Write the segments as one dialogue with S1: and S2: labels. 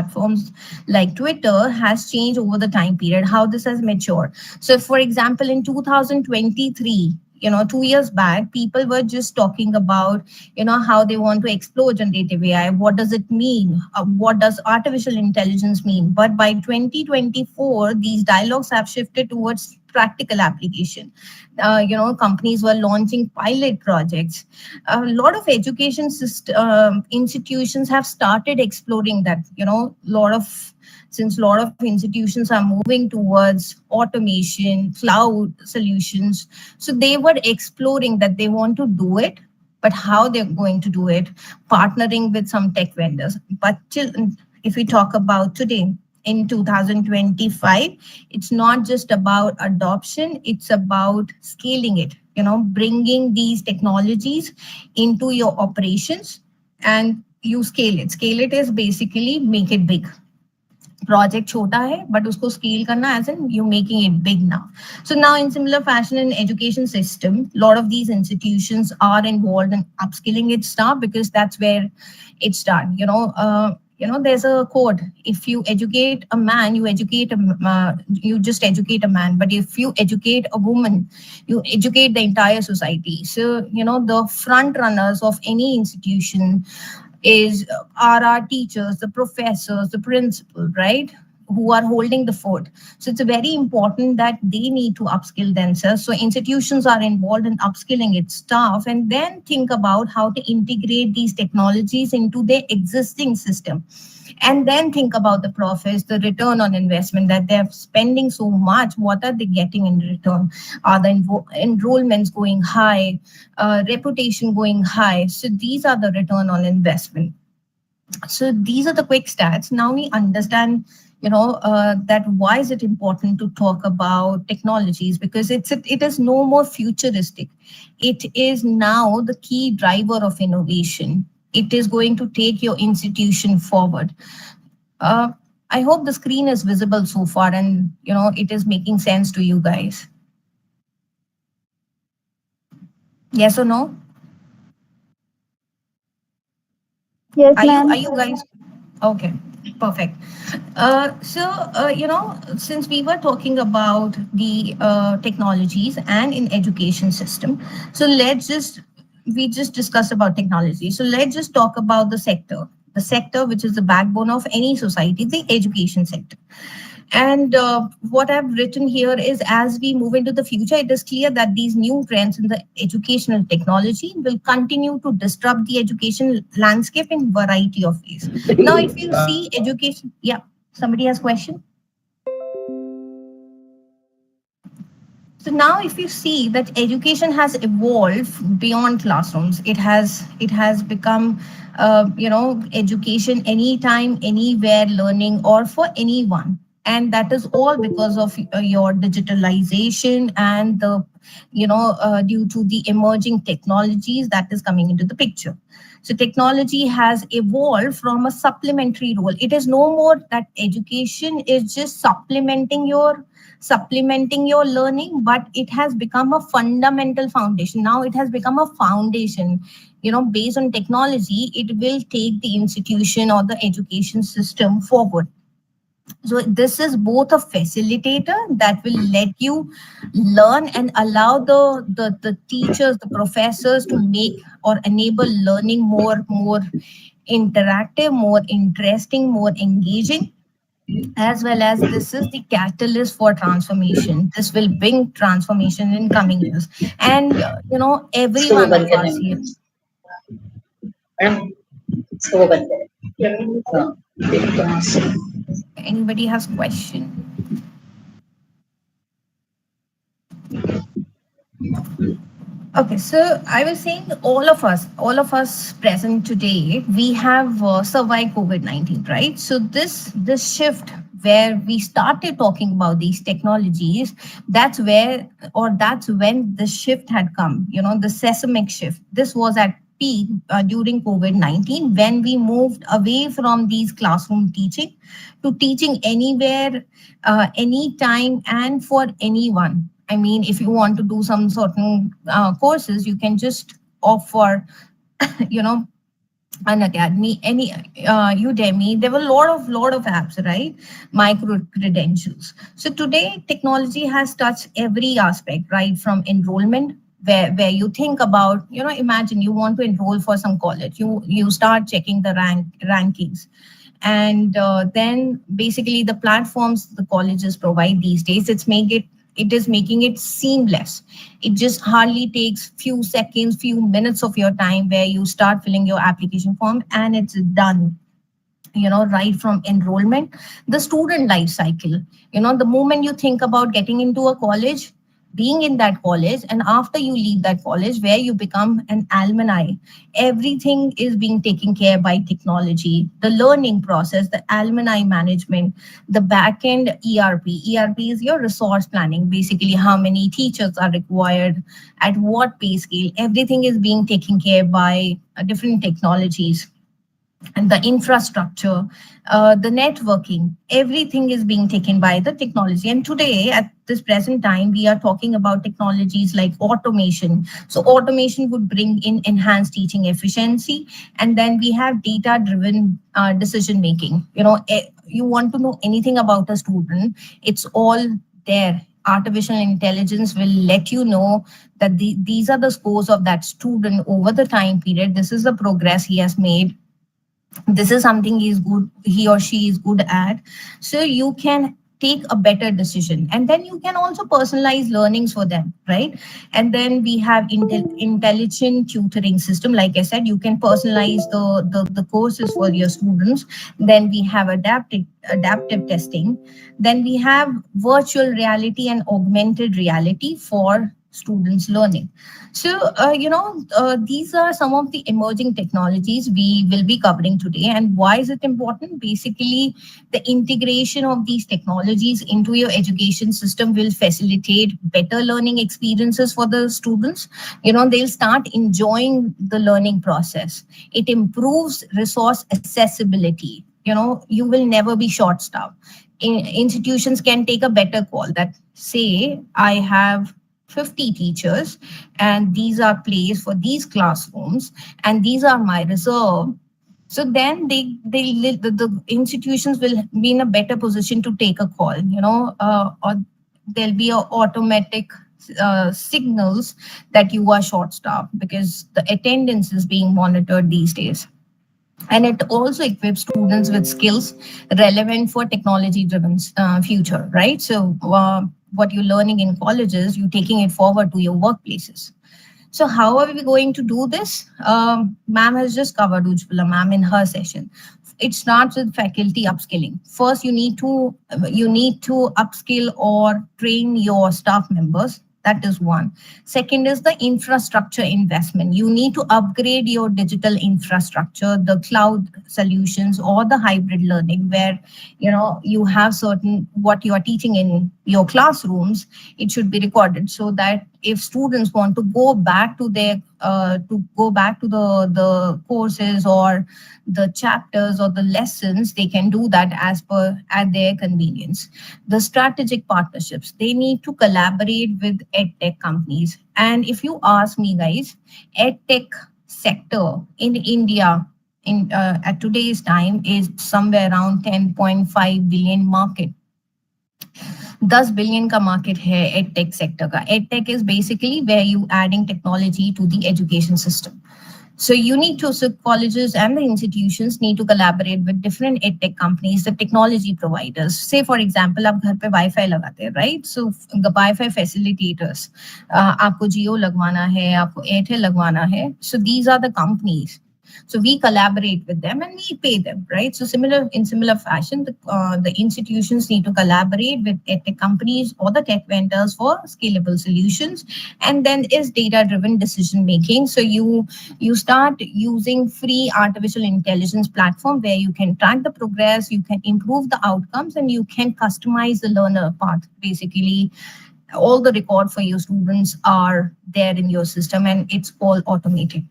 S1: platforms like Twitter has changed over the time period, how this has matured. So for example, in 2023, 2 years back, people were just talking about, how they want to explore generative AI. What does it mean? What does artificial intelligence mean? But by 2024, these dialogues have shifted towards practical application. Companies were launching pilot projects. A lot of education institutions have started exploring that. Since a lot of institutions are moving towards automation, cloud solutions, so they were exploring that they want to do it, but how they're going to do it, partnering with some tech vendors. But if we talk about today, in 2025, it's not just about adoption, it's about scaling it, bringing these technologies into your operations, and you scale it. Scale it is basically make it big. Project छोटा है but उसको scale करना, as in you making it big now. So now in similar fashion in education system, a lot of these institutions are involved in upskilling its staff, because that's where it starts. There's a quote: if you educate a man, you just educate a man, but if you educate a woman, you educate the entire society. So the front runners of any institution are our teachers, the professors, the principal, right? Who are holding the fort. So it's very important that they need to upskill themselves. So institutions are involved in upskilling its staff, and then think about how to integrate these technologies into their existing system. And then think about the profits, the return on investment, that they're spending so much. What are they getting in return? Are the enrollments going high? Reputation going high? So these are the return on investment. So these are the quick stats. Now we understand, that why is it important to talk about technologies? Because it is no more futuristic. It is now the key driver of innovation. It is going to take your institution forward. I hope the screen is visible so far, and it is making sense to you guys. Yes or no?
S2: Yes,
S1: Are
S2: ma'am.
S1: you guys okay? Perfect. Since we were talking about the technologies and in education system, so we just discussed about technology. So let's just talk about the sector which is the backbone of any society, the education sector. And what I've written here is, as we move into the future, it is clear that these new trends in the educational technology will continue to disrupt the education landscape in variety of ways. Now, if you see education, yeah, somebody has a question? So now if you see that education has evolved beyond classrooms, it has become, education anytime, anywhere learning, or for anyone. And that is all because of your digitalization and due to the emerging technologies that is coming into the picture. So technology has evolved from a supplementary role. It is no more that education is just supplementing your learning, but it has become a fundamental foundation. Now it has become a foundation. Based on technology, it will take the institution or the education system forward. So this is both a facilitator that will let you learn and allow the teachers, the professors to make or enable learning more interactive, more interesting, more engaging, as well as this is the catalyst for transformation. This will bring transformation in coming years. And, every one of us here. Anybody has question? Okay, so I was saying all of us present today, we have survived COVID-19, right? So this shift where we started talking about these technologies, that's when the shift had come, the seismic shift. This was at peak during COVID-19, when we moved away from these classroom teaching to teaching anywhere, anytime, and for anyone. I mean, if you want to do some certain courses, you can just offer, an academy, any Udemy. There were a lot of apps, right? Micro credentials. So today, technology has touched every aspect, right? From enrollment, where you think about, imagine you want to enroll for some college. You start checking the rankings, and then basically the platforms the colleges provide these days, it is making it seamless. It just hardly takes few seconds, few minutes of your time, where you start filling your application form and it's done. Right from enrollment, the student life cycle, the moment you think about getting into a college, being in that college, and after you leave that college, where you become an alumni, everything is being taken care by technology. The learning process, the alumni management, the back end ERP is your resource planning, basically how many teachers are required, at what pay scale, everything is being taken care by different technologies. And the infrastructure, the networking, everything is being taken by the technology. And today, at this present time, we are talking about technologies like automation. So, automation would bring in enhanced teaching efficiency. And then we have data driven decision making. You want to know anything about a student, it's all there. Artificial intelligence will let you know that these are the scores of that student over the time period. This is the progress he has made, this is something he or she is good at, so you can take a better decision, and then you can also personalize learnings for them, right? And then we have intelligent tutoring system. Like I said, you can personalize the courses for your students. Then we have adaptive testing. Then we have virtual reality and augmented reality for students learning. So, these are some of the emerging technologies we will be covering today. And why is it important? Basically, the integration of these technologies into your education system will facilitate better learning experiences for the students. They'll start enjoying the learning process. It improves resource accessibility. You will never be short staffed. Institutions can take a better call that, say, I have 50 teachers, and these are placed for these classrooms, and these are my reserve. So then the institutions will be in a better position to take a call, or there'll be a automatic signals that you are short staffed, because the attendance is being monitored these days. And it also equips students with skills relevant for technology driven future, right? So what you're learning in colleges, you're taking it forward to your workplaces. So how are we going to do this? Ma'am has just covered, Ujjwala ma'am, in her session. It starts with faculty upskilling. First, you need to upskill or train your staff members. That is one. Second is the infrastructure investment. You need to upgrade your digital infrastructure, the cloud solutions, or the hybrid learning, where you have certain what you are teaching in your classrooms. It should be recorded, so that if students want to go back to the courses or the chapters or the lessons, they can do that as per at their convenience. The strategic partnerships, they need to collaborate with edtech companies. And if you ask me, guys, edtech sector in India at today's time is somewhere around 10.5 billion market. 10 billion का market है edtech sector का. Edtech is basically where you adding technology to the education system. So you need to, so colleges and the institutions need to collaborate with different edtech companies, the technology providers. Say for example, आप घर पे Wi-Fi लगाते हैं, right? So Wi-Fi facilitators, आपको Jio लगवाना है, आपको Airtel लगवाना है. So these are the companies. So we collaborate with them and we pay them, right? So in similar fashion, the institutions need to collaborate with tech companies or the tech vendors for scalable solutions. And then is data-driven decision making. So you start using free artificial intelligence platform where you can track the progress, you can improve the outcomes, and you can customize the learner path. Basically, all the record for your students are there in your system, and it's all automated.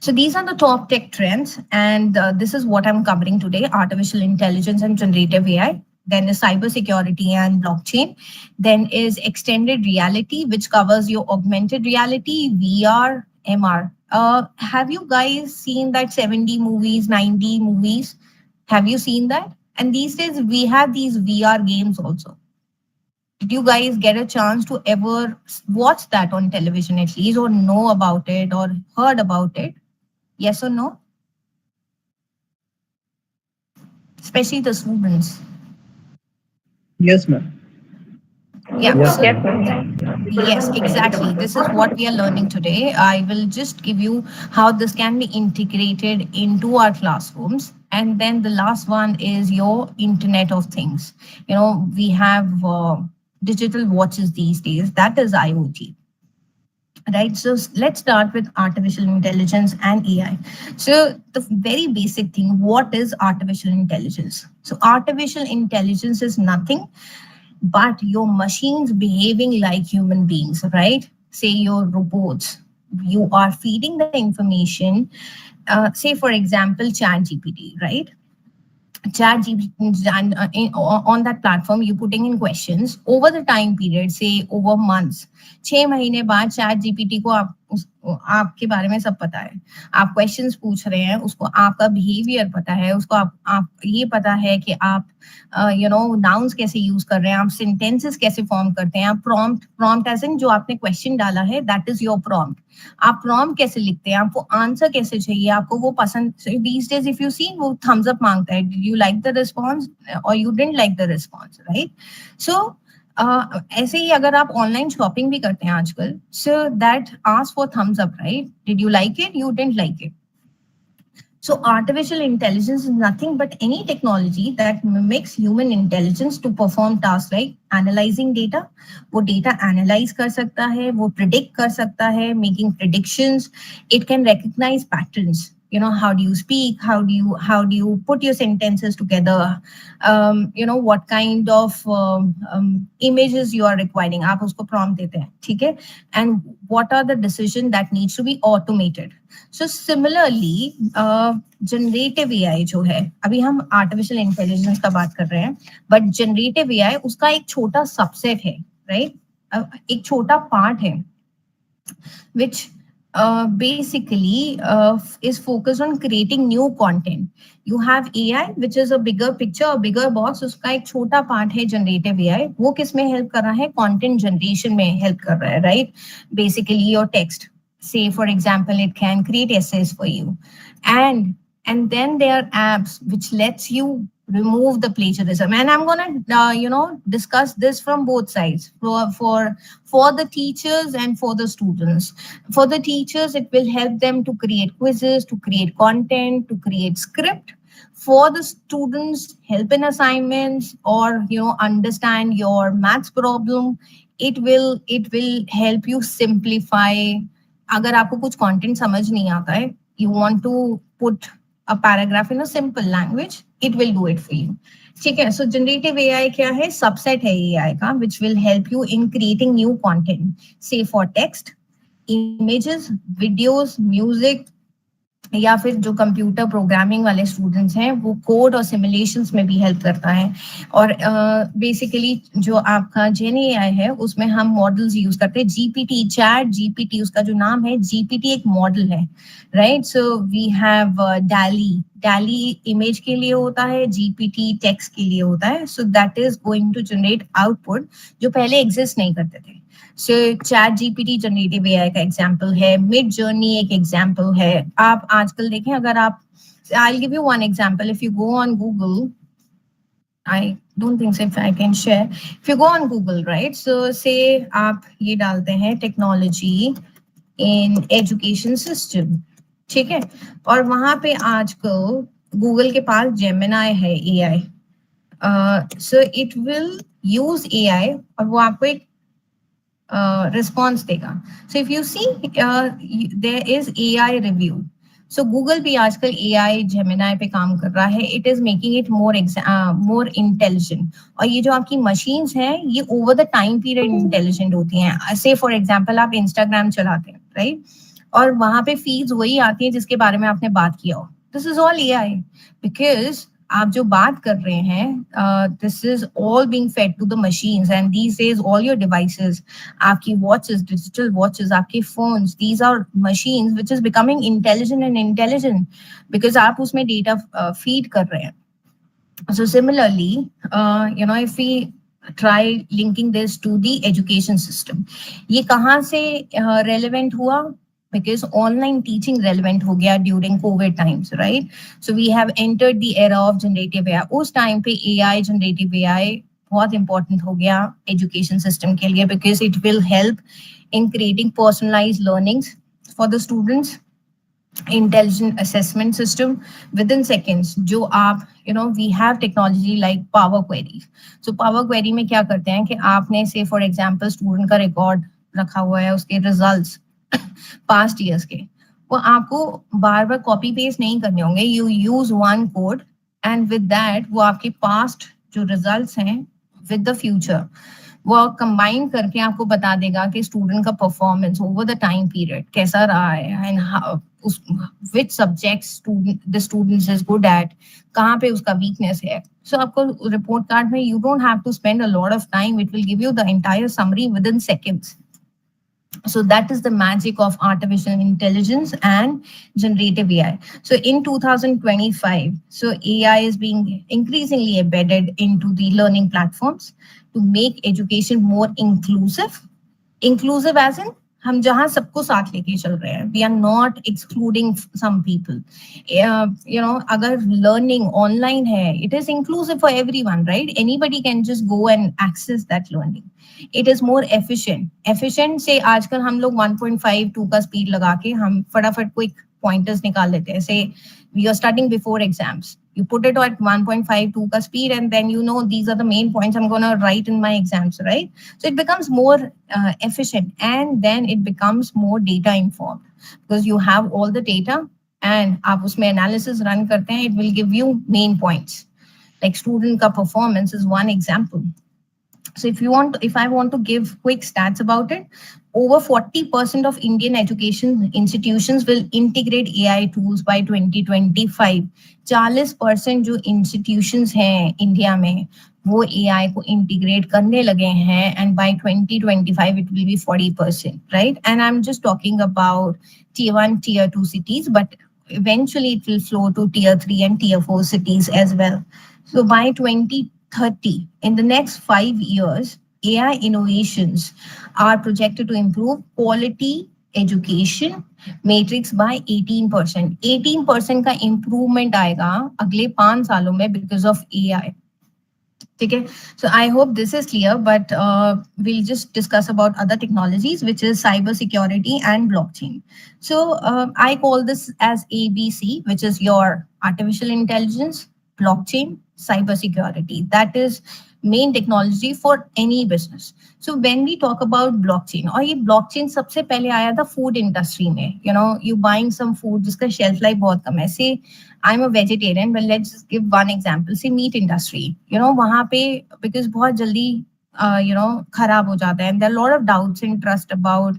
S1: So these are the top tech trends, and this is what I'm covering today: artificial intelligence and generative AI. Then is cybersecurity and blockchain. Then is extended reality, which covers your augmented reality, VR, MR. Have you guys seen that 70 movies, 90 movies? Have you seen that? And these days we have these VR games also. Did you guys get a chance to ever watch that on television at least, or know about it, or heard about it? Yes or no? Especially the students.
S3: Yes, ma'am.
S1: Yeah.
S3: Yes,
S1: So
S3: ma'am.
S1: yes, exactly. This is what we are learning today. I will just give you how this can be integrated into our classrooms. And then the last one is your Internet of Things. We have digital watches these days. That is IoT. Right. So let's start with artificial intelligence and AI. So the very basic thing, what is artificial intelligence? So artificial intelligence is nothing but your machines behaving like human beings, right? Say your robots. You are feeding the information, say for example, Chat GPT, right? Chat GPT, and on that platform you putting in questions over the time period, say over months. 6 महीने बाद chat GPT को आपके बारे में सब पता है. आप क्वेश्चंस पूछ रहे हैं, उसको आपका बिहेवियर पता है, उसको आप ये पता है कि आप नाउन्स कैसे यूज कर रहे हैं, आप सेंटेंसेस कैसे फॉर्म करते हैं, आप प्रॉम्प्ट एज इन जो आपने क्वेश्चन डाला है दैट इज योर प्रॉम्प्ट. आप प्रॉम्प्ट कैसे लिखते हैं, आपको आंसर कैसे चाहिए, आपको वो पसंद. These days if you see वो थम्स अप मांगता है, did you like the response और you didn't like the response, right? So ऐसे ही अगर आप ऑनलाइन शॉपिंग भी करते हैं आजकल, so that ask for thumbs up, right? Did you like it, you didn't like it. So artificial intelligence is nothing but any technology that mimics human intelligence to perform tasks like analyzing data. वो data analyze कर सकता है, वो predict कर सकता है, making predictions. It can recognize patterns. How do you speak, how do you put your sentences together, what kind of images you are requiring. आप उसको prompt देते हैं, ठीक है? And what are the decision that needs to be automated. So similarly, generative AI जो है, अभी हम आर्टिफिशियल इंटेलिजेंस का बात कर रहे हैं, बट जनरेटिव एआई उसका एक छोटा सबसेट है, राइट? एक छोटा पार्ट है which basically is focused on creating new content. You have AI, which is a bigger picture, a bigger box. उसका एक छोटा पार्ट है जनरेटिव एआई. वो किस में हेल्प कर रहा है? कंटेंट जनरेशन में हेल्प कर रहा है, right? Basically your text, say for example, it can create essays for you, and then there are apps which lets you remove the plagiarism. And I'm going to discuss this from both sides, for the teachers and for the students. For the teachers, it will help them to create quizzes, to create content, to create script. For the students, help in assignments, or understand your maths problem. It will help you simplify. अगर आपको कुछ content समझ नहीं आता है, you want to put a paragraph in a simple language, it will do it for you. ठीक है? So generative AI क्या है? Subset है AI का, which will help you in creating new content, say for text, images, videos, music, या फिर जो computer programming वाले स्टूडेंट्स हैं वो कोड और सिमुलेशंस में भी हेल्प करता है. और बेसिकली जो आपका जेन एआई है उसमें हम मॉडल्स यूज करते हैं. जीपीटी, चैट जीपीटी, उसका जो नाम है जीपीटी एक मॉडल है, राइट? सो वी हैव डाली इमेज के लिए होता है, जीपीटी टेक्स्ट के लिए होता है. So that is going to generate output जो पहले एग्जिस्ट नहीं करते थे. So chat GPT generative AI का एग्जांपल है. मिड जर्नी एक एग्जांपल है. आप आजकल देखें, अगर आप, I'll give you one example. If you go on Google, I don't think so if I can share. If you go on Google, right? So say आप ये डालते हैं technology in education system, ठीक है? और वहां पे आजकल Google के पास Gemini है AI. So it will use AI और वो आपको एक रिस्पॉन्स देगा. So if you see there is AI review. So Google भी आजकल एआई जेमिनाई पे काम कर रहा है. It is making it more intelligent. और ये जो आपकी मशीन्स हैं ये over the time period intelligent होती हैं. से फॉर एग्जांपल आप इंस्टाग्राम चलाते हैं, राइट? और वहां पे फीड्स वही आती हैं जिसके बारे में आपने बात किया हो. This is all AI, because आप जो बात कर रहे हैं, this is all being fed to the machines and these days all your devices, आपकी वॉचेस, डिजिटल वॉचेस, आपके phones, these are machines which is becoming intelligent and intelligent because आप उसमें डेटा फीड कर रहे हैं. So similarly, if we try linking this to the education system, ये कहाँ से relevant हुआ? Because online teaching relevant हो गया during COVID times, right? So we have entered the era of generative AI. उस time पे AI, generative AI बहुत important हो गया education system के लिए because it will help in creating personalized learnings for the students, intelligent assessment system within seconds. जो आप we have technology like power queries. So power query में क्या करते हैं कि आपने say for example student का record रखा हुआ है, उसके results past years के, वो आपको बार बार copy paste नहीं करने होंगे. You use one code and with that वो आपके past जो results हैं with the future वो कंबाइन करके आपको बता देगा कि स्टूडेंट का performance over the time period कैसा रहा है and which subjects the students is good at, कहाँ पे उसका वीकनेस है. सो आपको रिपोर्ट कार्ड में you don't have to spend a lot of time, it will give you the entire summary within seconds. So that is the magic of artificial intelligence and generative AI. So in 2025, so AI is being increasingly embedded into the learning platforms to make education more inclusive. Inclusive as in हम जहाँ सबको साथ लेके चल रहे हैं. We are not excluding some people. अगर learning online है, it is inclusive for everyone, right? Anybody can just go and access that learning. It is more efficient. Efficient से आजकल हम लोग 1.52 का speed लगा के हम फटाफट quick pointers निकाल लेते हैं. Say we are studying before exams. You put it at 1.52 ka speed and then these are the main points I'm going to write in my exams, right? So it becomes more efficient and then it becomes more data informed because you have all the data and aap usme analysis run karte hain, it will give you main points. Like student ka performance is one example. So if I want to give quick stats about it, over 40% of Indian education institutions will integrate AI tools by 2025. 40% जो institutions हैं India में वो AI को integrate करने लगे हैं and by 2025 it will be 40%, right? And I'm just talking about tier 1, tier 2 cities, but eventually it will flow to tier 3 and tier 4 cities as well. So by 2030, in the next 5 years, AI innovations are projected to improve quality education matrix by 18%. 18% का improvement आएगा अगले 5 सालों में because of AI. Okay, so I hope this is clear, but we'll just discuss about other technologies, which is cyber security and blockchain. So I call this as ABC, which is your artificial intelligence, blockchain, cyber security. That is main technology for any business. So when we talk about blockchain, और ये blockchain सबसे पहले आया था food industry में. You buying some food जिसका shelf life बहुत कम है. Say I'm a vegetarian, but let's just give one example. Say meat industry. वहाँ पे because बहुत जल्दी खराब हो जाता है and there are a lot of doubts and trust about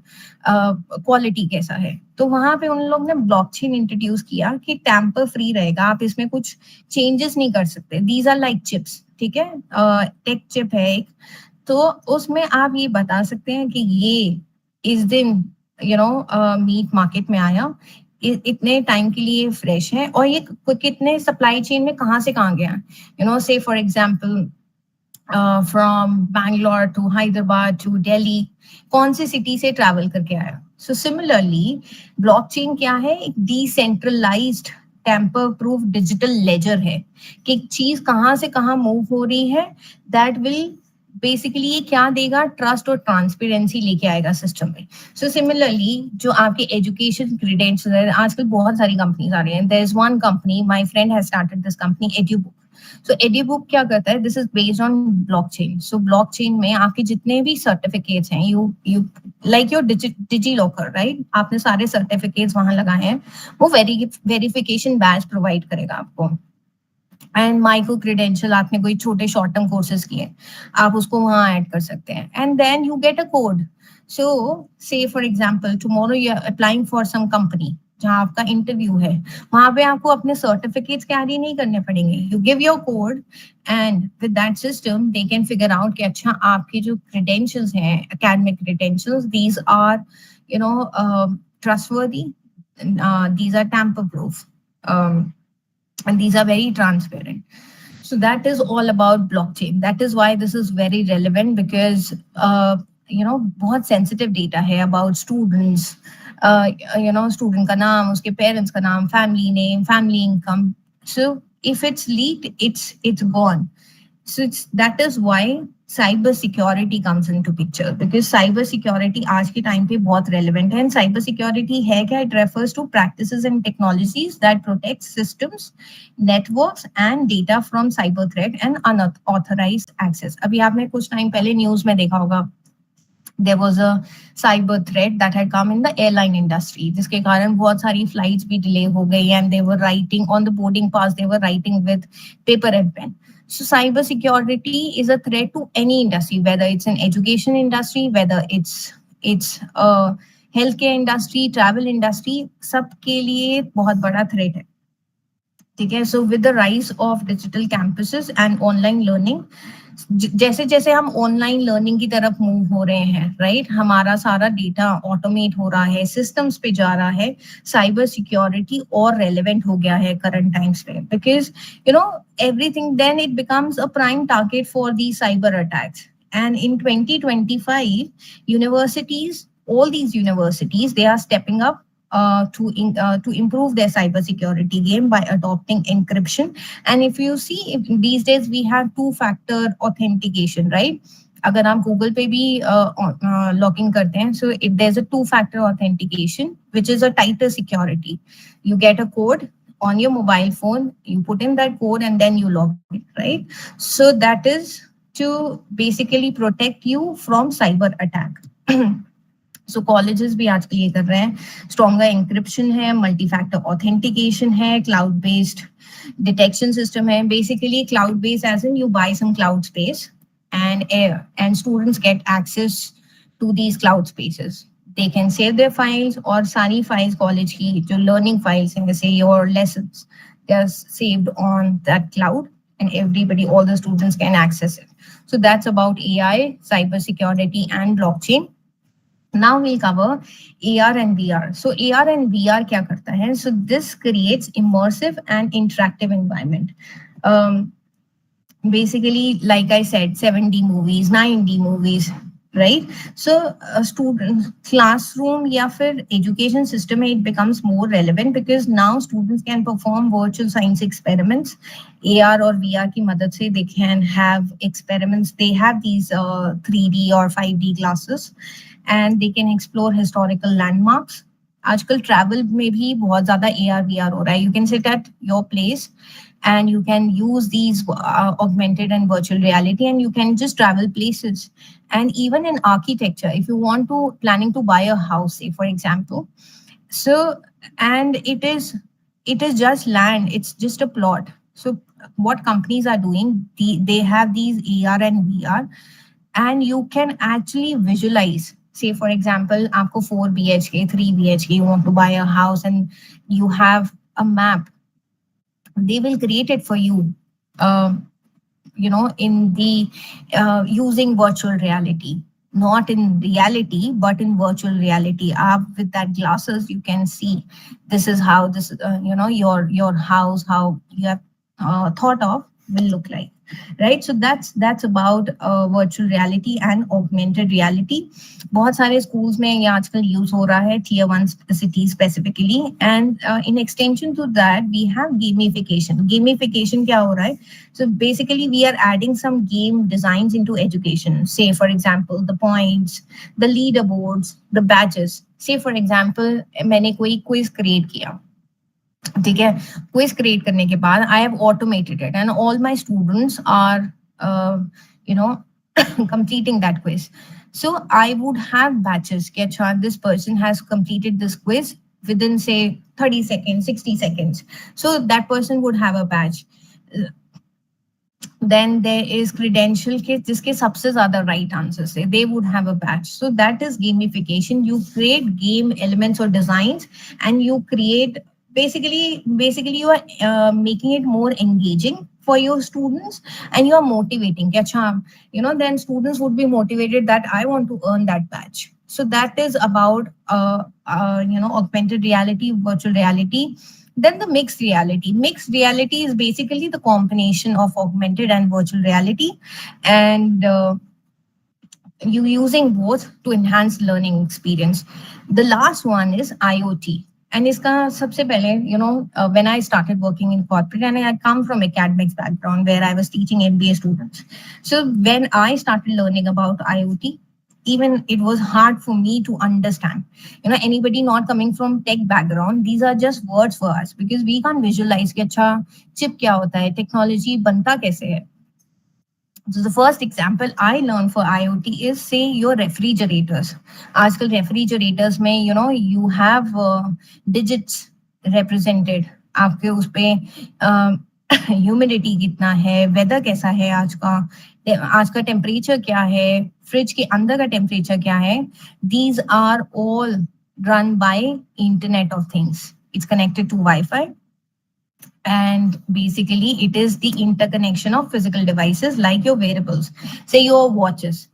S1: quality कैसा है. तो वहाँ पे उन लोग ने blockchain introduce किया कि tamper free रहेगा, आप इसमें कुछ changes नहीं कर सकते. These are like chips, ठीक है? टेक चिप है एक, तो उसमें आप ये बता सकते हैं कि ये इस दिन मीट मार्केट में आया, इतने टाइम के लिए फ्रेश है और ये कितने सप्लाई चेन में कहाँ से कहाँ गया. So for example from Bangalore to Hyderabad to Delhi, कौन सी सिटी से ट्रैवल करके आया. सो सिमिलरली ब्लॉकचेन क्या है? एक decentralized tamper proof digital ledger है कि एक चीज कहाँ से कहाँ मूव हो रही है. दैट विल बेसिकली ये क्या देगा? ट्रस्ट और ट्रांसपेरेंसी लेके आएगा सिस्टम में. सो सिमिलरली जो आपके एजुकेशन क्रेडेंशियल है, आजकल बहुत सारी कंपनीज आ रही हैं. There is one company, my friend has started this company, Edubook. So Edubook क्या करता है? This is based on blockchain. So blockchain में आपके जितने भी सर्टिफिकेट्स हैं, you like your DigiLocker, right? आपने सारे सर्टिफिकेट्स वहां लगाए हैं, वो वेरिफिकेशन बैच प्रोवाइड करेगा आपको. एंड माइक्रो क्रेडेंशियल, आपने कोई छोटे शॉर्ट टर्म कोर्सेज किए, आप उसको वहां ऐड कर सकते हैं. And then you get a code. So say for example tomorrow you are applying for some company, जहाँ आपका इंटरव्यू है, वहां पे आपको अपने सर्टिफिकेट्स कैरी नहीं करने पड़ेंगे. You give your code and with that system they can figure out कि अच्छा आपके जो क्रेडेंशियल्स हैं, academic credentials, these are you know trustworthy, these are tamper proof, and these are very transparent. So that is all about blockchain. That is why this is very relevant because बहुत sensitive data है about students. Student का नाम, उसके parents का नाम, family name, family income. So if it's leaked, it's gone. So that is why cyber security comes into picture, because cyber security आज के time पे बहुत relevant है. And cyber security है क्या? It refers to practices and technologies that protect systems, networks and data from cyber threat and unauthorized access. अभी आपने कुछ time पहले news में देखा होगा, there was a cyber threat that had come in the airline industry, जिसके कारण बहुत सारी flights भी delay हो गई, and they were writing on the boarding pass, they were writing with paper and pen. So cyber security is a threat to any industry, whether it's an education industry, whether it's a healthcare industry, travel industry, सबके लिए बहुत बड़ा threat है. ठीक है. So with the rise of digital campuses and online learning, जैसे जैसे हम ऑनलाइन लर्निंग की तरफ मूव हो रहे हैं, राइट, हमारा सारा डेटा ऑटोमेट हो रहा है, सिस्टम्स पे जा रहा है, साइबर सिक्योरिटी और रेलेवेंट हो गया है करंट टाइम्स पे, because everything then it becomes a prime target for the cyber attacks. And in 2025, universities, all these universities, they are stepping up to improve their cybersecurity game by adopting encryption. And if you see, these days we have two-factor authentication, right? अगर आप Google पे भी log in करते हैं, so there's a two-factor authentication, which is a tighter security. You get a code on your mobile phone, you put in that code, and then you log in, right? So that is to basically protect you from cyber attack. So colleges भी आजकल ये कर रहे हैं. Stronger encryption है, multi factor authentication है, cloud based detection system है. Basically cloud based as in you buy some cloud space and students get access to these cloud spaces. They can save their files, और सारी files college की जो learning files हैं, say your lessons, they are saved on that cloud, and everybody, all the students can access it. So that's about AI, cyber security and blockchain. Now we'll cover AR and VR. So AR and VR क्या करता है? So this creates immersive and interactive environment. Basically, like I said, 7D movies, 9D movies, right? So student classroom या फिर education system में it becomes more relevant because now students can perform virtual science experiments. AR और VR की मदद से they can have experiments. They have these 3D or 5D glasses, and they can explore historical landmarks. आजकल travel में भी बहुत ज़्यादा AR VR हो रहा है. You can sit at your place and you can use these augmented and virtual reality, and you can just travel places. And even in architecture, if you want to planning to buy a house, say for example, so, and it is just land, it's just a plot. So what companies are doing, they have these AR and VR, and you can actually visualize. Say for example, आपको 4 BHK, 3 BHK, you want to buy a house, and you have a map. They will create it for you, in the using virtual reality, not in reality, but in virtual reality. With that glasses, you can see this is how this, your house, how you have thought of, will look like, right? So that's about virtual reality and augmented reality. बहुत सारे schools में ये आजकल use हो रहा है, tier 1 cities specifically, and in extension to that we have gamification. Gamification क्या हो रहा है? So basically we are adding some game designs into education. Say for example, the points, the leaderboards, the badges. Say for example, मैंने कोई quiz create किया, ठीक है. Quiz create करने के बाद I have automated it, and all my students are completing that quiz. So I would have batches कि अच्छा, this person has completed this quiz within say 30 seconds, 60 seconds. So that person would have a badge. Then there is credential के जिसके सबसे ज्यादा right answers है, they would have a badge. So that is gamification. You create game elements or designs, and you create basically you are making it more engaging for your students, and you are motivating कि अच्छा, then students would be motivated that I want to earn that badge. So that is about augmented reality, virtual reality. Then the mixed reality. Mixed reality is basically the combination of augmented and virtual reality, and you using both to enhance learning experience. The last one is IoT. And iska sabse pehle, when I started working in corporate, and I come from academics background where I was teaching MBA students. So when I started learning about IoT, even it was hard for me to understand. Anybody not coming from tech background, these are just words for us because we can't visualize कि अच्छा chip क्या होता है, technology बनता कैसे है. So the first example I learned for IoT is, say, your refrigerators. आजकल refrigerators में you have digits represented. आपके उस पे ह्यूमिडिटी कितना है, वेदर कैसा है आज का टेम्परेचर क्या है, फ्रिज के अंदर का टेम्परेचर क्या है. These are all run by Internet of Things. It's connected to Wi-Fi. And basically it is the interconnection of physical devices like your wearables, say your watches,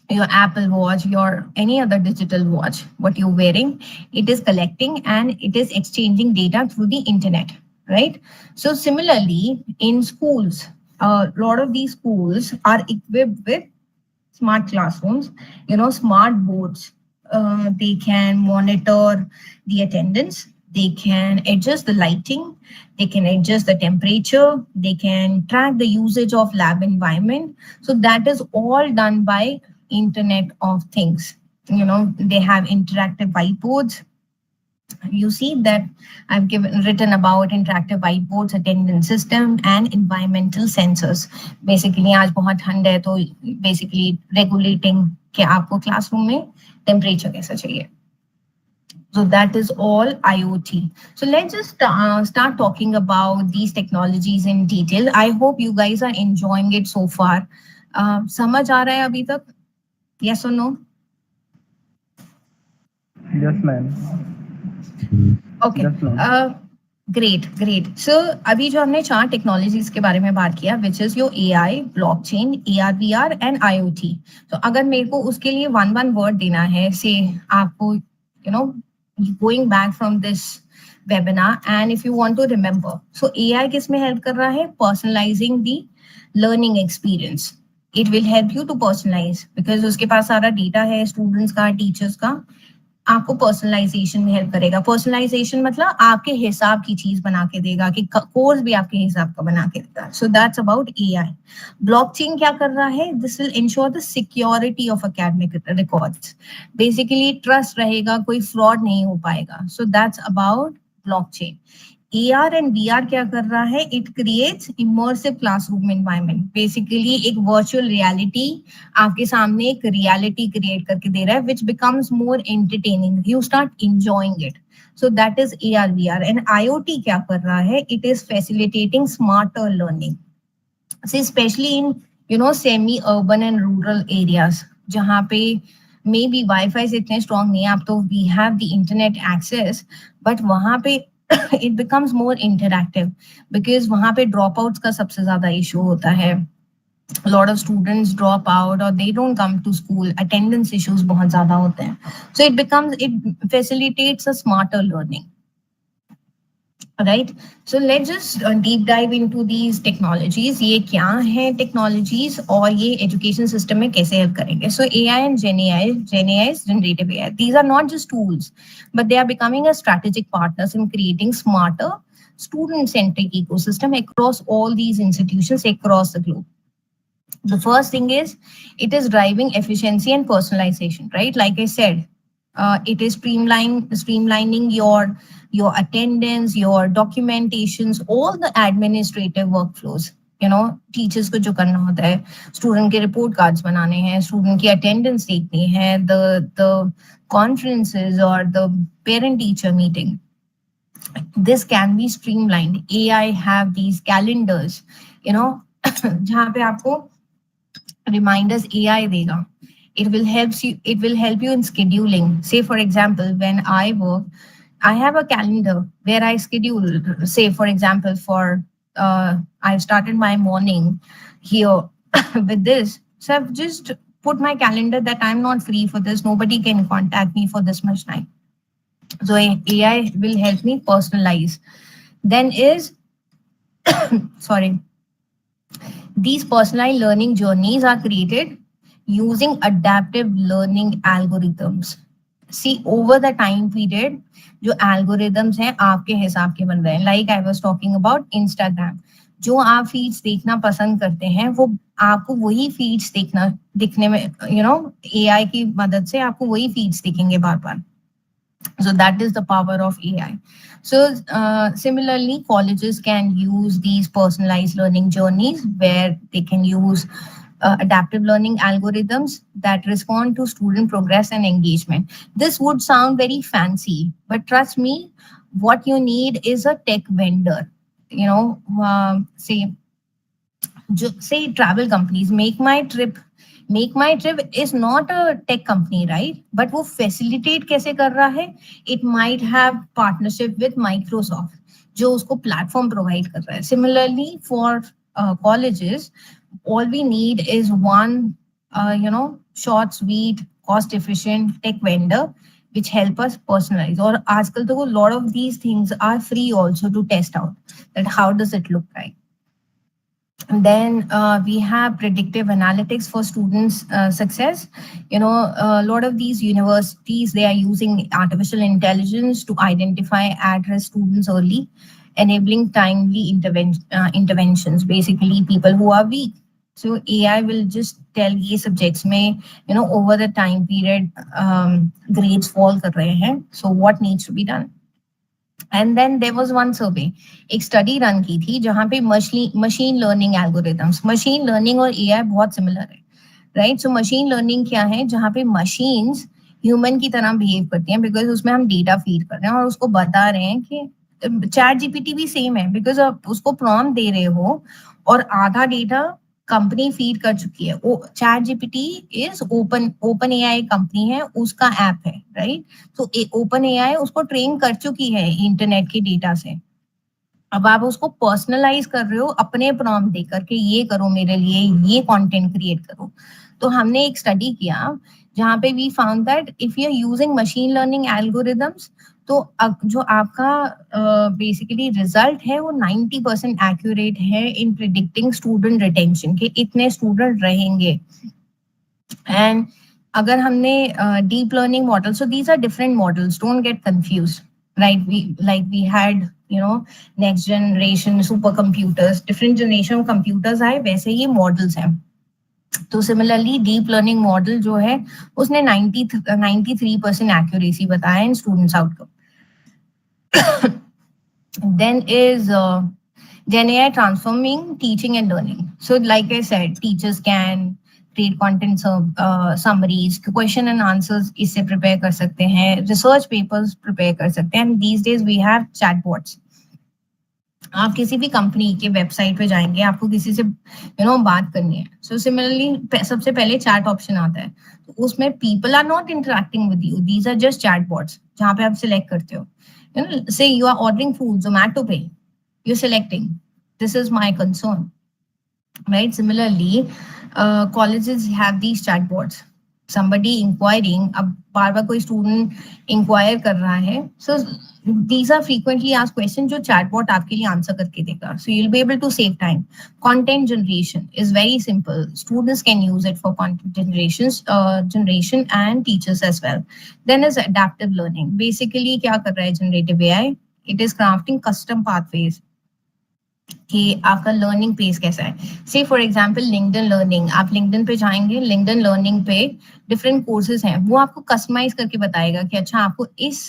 S1: your Apple Watch, your any other digital watch, what you're wearing, it is collecting and it is exchanging data through the internet, right? So similarly in schools, a lot of these schools are equipped with smart classrooms, smart boards. They can monitor the attendance, they can adjust the lighting, they can adjust the temperature, they can track the usage of lab environment. So that is all done by Internet of Things. They have interactive whiteboards. You see that I've written about interactive whiteboards, attendance system, and environmental sensors. Basically, आज बहुत ठंड है तो basically regulating कि आपको classroom में temperature कैसा चाहिए. So that is all IoT. So let's just start talking about these technologies in detail. I hope you guys are enjoying it so far. समझ आ रहा है अभी तक? Yes or no?
S3: Yes, ma'am.
S1: Okay.
S3: Yes, ma'am.
S1: Great. So अभी जो हमने 4 technologies के बारे में बात किया, which is your AI, blockchain, AR VR and IoT. तो अगर मेरे को उसके लिए वन वर्ड देना है, से आपको going back from this webinar, and if you want to remember, so AI किस में help कर रहा है? Personalizing the learning experience. It will help you to personalize because उसके पास सारा data है students का, teachers का. आपको पर्सनलाइजेशन में हेल्प करेगा. पर्सनलाइजेशन मतलब आपके हिसाब की चीज बना के देगा, कि कोर्स भी आपके हिसाब का बना के देगा. So that's about AI. Blockchain क्या कर रहा है? This will ensure the security of academic records. Basically trust रहेगा, कोई फ्रॉड नहीं हो पाएगा. So that's about blockchain. AR and VR क्या कर रहा है? It creates immersive classroom environment. Basically एक virtual reality आपके सामने एक reality create करके दे रहा है, which becomes more entertaining. You start enjoying it. So that is AR VR. And IoT क्या कर रहा है? It is facilitating smarter learning. So especially in semi-urban and rural areas जहाँ पे maybe Wi-Fi से इतने strong नहीं है, अब तो we have the internet access, but वहाँ पे it becomes more interactive because वहाँ पे dropouts का सबसे ज्यादा issue होता है. A lot of students drop out or they don't come to school. Attendance issues बहुत ज्यादा होते हैं. So it facilitates a smarter learning. Right. So let's just deep dive into these technologies. ये क्या है technologies और ये education system में कैसे help करेंगे? So AI and Gen AI is generative AI. These are not just tools, but they are becoming a strategic partners in creating smarter student-centric ecosystem across all these institutions across the globe. The first thing is it is driving efficiency and personalization, right? Like I said, it is streamlining your attendance, your documentations, all the administrative workflows. Teachers को जो करना होता है, student के report cards बनाने हैं, student की attendance देखनी है, the conferences or the parent teacher meeting. This can be streamlined. AI have these calendars, जहाँ पे आपको reminders AI देगा. It will help you in scheduling. Say for example, when I work, I have a calendar where I schedule. Say for example, for I started my morning here with this. So I've just put my calendar that I'm not free for this. Nobody can contact me for this much time. So AI will help me personalize. Then is sorry, these personalized learning journeys are created using adaptive learning algorithms. See, over the time period, जो algorithms हैं आपके हिसाब के बन रहे हैं. Like I was talking about Instagram. जो आप feeds देखना पसंद करते हैं, वो आपको वही feeds दिखने में, AI की मदद से आपको वही feeds दिखेंगे बार बार. So that is the power of AI. So similarly, colleges can use these personalized learning journeys where they can use adaptive learning algorithms that respond to student progress and engagement. This would sound very fancy, but trust me, what you need is a tech vendor. Say travel companies, make my trip is not a tech company, right? But वो facilitate कैसे कर रहा है? It might have partnership with Microsoft जो उसको platform provide कर रहा है. Similarly for colleges, all we need is one short, sweet, cost efficient tech vendor which help us personalize. और आजकल तो a lot of these things are free also to test out that how does it look like. And then we have predictive analytics for students' success. A lot of these universities, they are using artificial intelligence to identify at-risk students early, enabling timely interventions, basically people who are weak. So AI will just tell ye subjects mein, over the time period, grades fall kar rahe hain. So what needs to be done? And then there was one survey, एक study run की थी जहां पे machine learning algorithms, machine learning और AI बहुत similar है, right? So machine learning क्या है? जहां पे मशीन्स ह्यूमन की तरह बिहेव करती हैं बिकॉज उसमें हम डेटा फीड कर रहे हैं और उसको बता रहे हैं कि चैट जीपीटी भी सेम है बिकॉज आप उसको प्रॉम्प्ट दे रहे हो और आधा डेटा कंपनी फीड कर चुकी है. Chat GPT is open AI company है, उसका ऐप है, राइट? तो ओपन एआई उसको ट्रेन कर चुकी है इंटरनेट के डेटा से. अब आप उसको पर्सनलाइज कर रहे हो अपने प्रॉम्प्ट देकर के ये करो मेरे लिए, ये कंटेंट क्रिएट करो. तो हमने एक स्टडी किया जहां पे we found that if you are using machine learning algorithms तो जो आपका बेसिकली रिजल्ट है वो 90% एक्यूरेट है इन प्रिडिक्टिंग स्टूडेंट रिटेंशन के इतने स्टूडेंट रहेंगे. एंड अगर हमने deep learning model, so these are different models, don't get confused, right? We had next generation super computers, different generation of computers आए, वैसे ये मॉडल्स हैं. तो सिमिलरली डीप लर्निंग मॉडल जो है उसने 93% एक्यूरेसी बताया in students outcome. Then is Gen AI transforming teaching and learning. So like I said, teachers can create content summaries, question and answers इससे prepare कर सकते हैं, research papers prepare कर सकते हैं. And these days we have chatbots. आप किसी भी कंपनी के वेबसाइट पे जाएंगे, आपको किसी से बात करनी है. सो सिमिलरली सबसे पहले चैट ऑप्शन आता है, तो उसमें people are not interacting with you, these are just chatbots जहाँ पे आप सिलेक्ट करते हो. Say you are ordering food, Zomato Pay, you're selecting, this is my concern, right? Similarly, colleges have these chatbots. Somebody inquiring, अब बार बार कोई student inquire कर रहा है, so these are frequently asked questions जो chatbot आपके लिए answer करके देगा. So you'll be able to save time. Content generation is very simple. Students can use it for content generation and teachers as well. Then is adaptive learning. Basically क्या कर रहा है generative AI? It is crafting custom pathways कि आपका learning pace कैसा है. से for example LinkedIn learning, आप लिंक्डइन पे जाएंगे, लिंक्डइन लर्निंग पे डिफरेंट कोर्सेज हैं, वो आपको कस्टमाइज करके बताएगा कि अच्छा आपको इस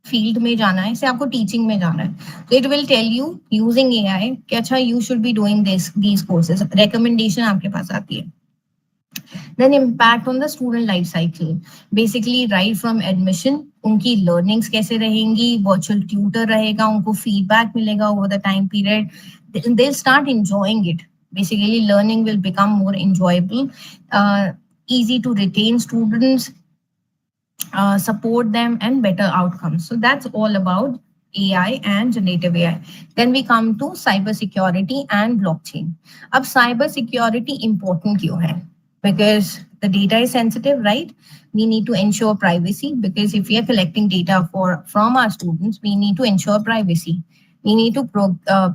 S1: फील्ड में जाना है, से आपको टीचिंग में जाना है. तो it will tell you using AI कि अच्छा you should be doing these courses, recommendation आपके पास आती है. Then impact on the student life cycle, basically right from admission, उनकी learnings कैसे रहेंगी, virtual tutor रहेगा, उनको feedback मिलेगा over the time period, they'll start enjoying it, Basically, learning will become more enjoyable, easy to retain students, support them, and better outcomes. So that's all about AI and generative AI. Then we come to cyber security and blockchain. Ab cyber security important क्यों है? Because the data is sensitive, right? We need to ensure privacy, because if we are collecting data from our students, we need to ensure privacy. We need to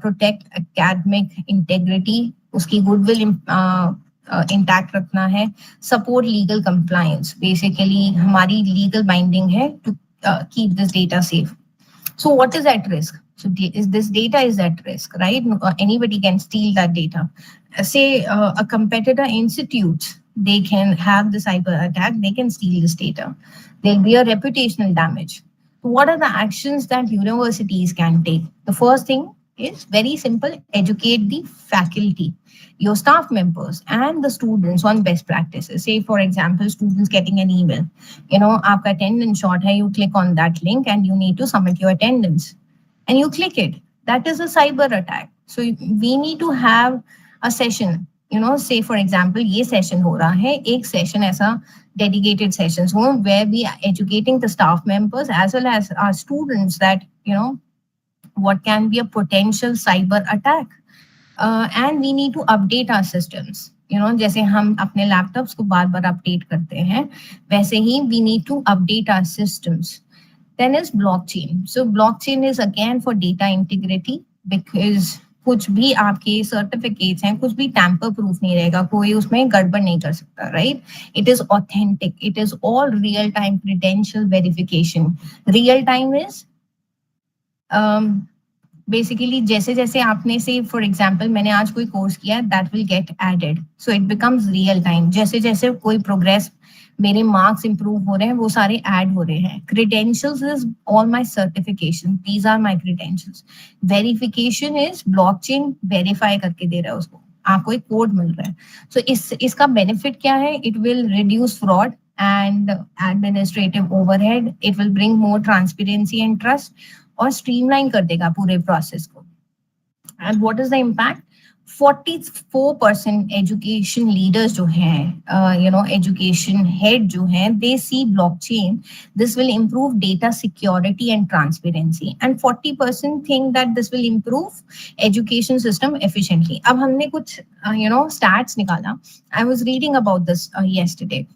S1: protect academic integrity, उसकी goodwill intact रखना है, support legal compliance, basically हमारी legal binding है to keep this data safe. So what is at risk? So is this data is at risk, right? Anybody can steal that data. Say a competitor institute, they can have the cyber attack, they can steal this data. There'll be a reputational damage. What are the actions that universities can take? The first thing is very simple: educate the faculty, your staff members, and the students on best practices. Say, for example, students getting an email, aapka attendance short hai, you click on that link and you need to submit your attendance, and you click it. That is a cyber attack. So we need to have a session. Say for example, ये session हो रहा है, एक session ऐसा dedicated sessions हो where we are educating the staff members as well as our students that what can be a potential cyber attack. And we need to update our systems. जैसे हम अपने laptops को बार बार update करते हैं, वैसे ही we need to update our systems. Then is blockchain. So blockchain is again for data integrity, because कुछ भी आपके सर्टिफिकेट्स हैं, कुछ भी टैम्पर प्रूफ नहीं रहेगा, कोई उसमें गड़बड़ नहीं कर सकता, right? It is authentic, it is all real time credential verification. Real time is basically जैसे जैसे आपने से फॉर एग्जांपल मैंने आज कोई कोर्स किया, that will get added, so it becomes real time. जैसे जैसे कोई प्रोग्रेस, मेरे मार्क्स इंप्रूव हो रहे हैं, वो सारे ऐड हो रहे हैं. Credentials is all my certification, these are my credentials. Verification is blockchain verify करके दे रहा है उसको, आपको एक कोड मिल रहा है. सो इसका बेनिफिट क्या है? It will reduce fraud and administrative overhead. It will bring more transparency and trust, और स्ट्रीमलाइन कर देगा पूरे प्रोसेस को. And what is the impact? 44% education leaders जो हैं, एजुकेशन हेड जो हैं, they see blockchain, this will improve data security and transparency, and 40% think that this will improve education system efficiently. अब हमने कुछ स्टैट्स निकाला. I was reading about this yesterday,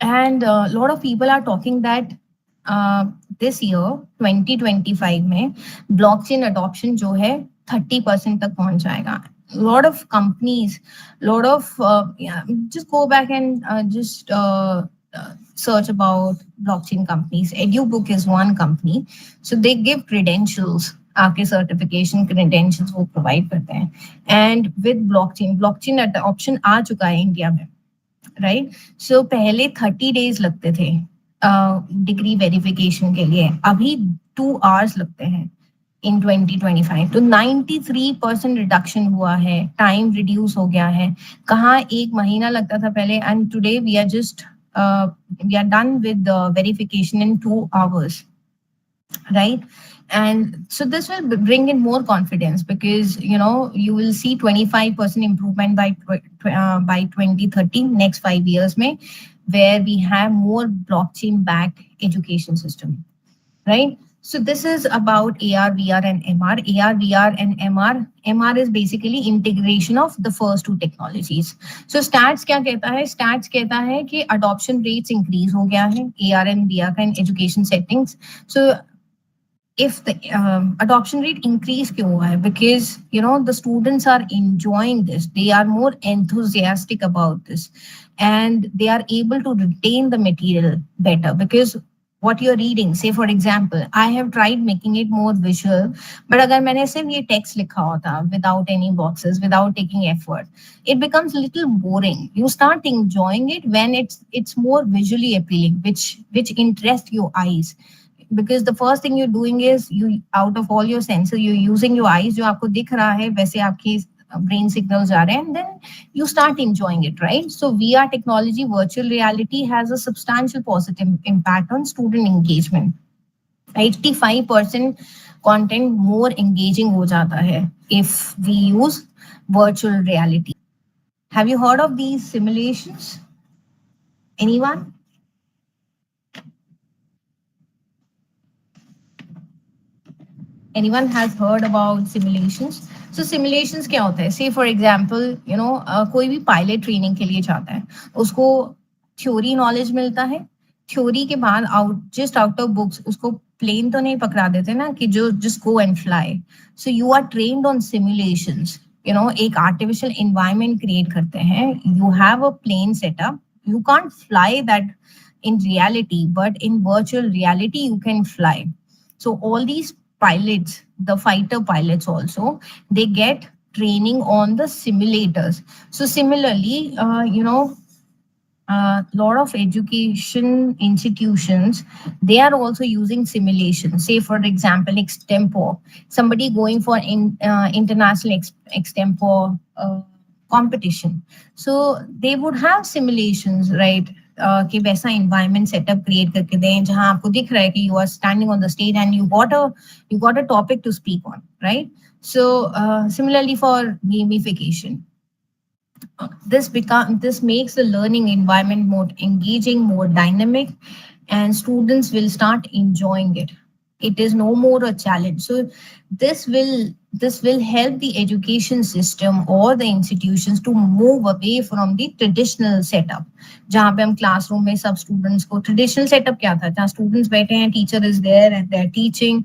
S1: and a lot of people are talking that this year 2025 में blockchain adoption जो है 30% तक पहुंच जाएगा. Lot of companies, just go back and just search about blockchain companies. EduBook is one company, so they give credentials, आपके certification credentials वो provide करते हैं. एंड विद ब्लॉकचेन adoption आ चुका है इंडिया में, राइट? सो पहले 30 days लगते थे डिग्री वेरिफिकेशन के लिए, अभी 2 hours लगते हैं इन 2025. तो 93% रिडक्शन हुआ है, टाइम रिड्यूस हो गया है. कहाँ 1 महीना लगता था पहले, and today we are done with verification in 2 hours, right? And so this will bring in more confidence, because you will see 25% improvement by 2030, next 5 years mein, where we have more blockchain backed education system, right? So this is about AR, VR and MR. AR, VR and MR. MR is basically integration of the first two technologies. So stats क्या कहता है? Stats कहता है कि adoption rates increase हो गया है AR and VR का in education settings. So if the adoption rate increase क्यों हुआ है? Because the students are enjoying this, they are more enthusiastic about this, and they are able to retain the material better, because what you're reading, say for example, I have tried making it more visual, but अगर मैंने सिर्फ ये text लिखा होता without any boxes, without taking effort, it becomes a little boring. You start enjoying it when it's more visually appealing, which interests your eyes. Because the first thing you're doing is, you out of all your senses, you're using your eyes. जो आपको दिख रहा है वैसे आपकी brain signals are, and then you start enjoying it, right? So VR technology, virtual reality, has a substantial positive impact on student engagement. 85% content more engaging हो जाता है if we use virtual reality. Have you heard of these simulations? Anyone? Anyone has heard about simulations? So simulations क्या होता है? Say for example, कोई भी pilot training के लिए जाता है, उसको थ्योरी नॉलेज मिलता है, थ्योरी के बाद जस्ट आउट ऑफ बुक्स उसको प्लेन तो नहीं पकड़ा देते ना कि जो just go and fly. So you are trained on simulations. एक आर्टिफिशियल एनवायरनमेंट क्रिएट करते हैं. You have a plane setup. You can't fly that in reality, but in virtual reality you can fly. So all these pilots, the fighter pilots also, they get training on the simulators. So similarly, a lot of education institutions, they are also using simulation. Say for example, extempore, somebody going for international extempore competition, so they would have simulations, right? कि वैसा environment setup create करके दें जहां आपको दिख रहा है कि you are standing on the stage and you got a topic to speak on, right? So similarly for gamification, this makes the learning environment more engaging, more dynamic, and students will start enjoying it. It is no more a challenge. So this will help the education system or the institutions to move away from the traditional setup. जहाँ पे हम classroom में सब students को traditional setup क्या था? जहाँ students बैठे हैं, teacher is there and they're teaching,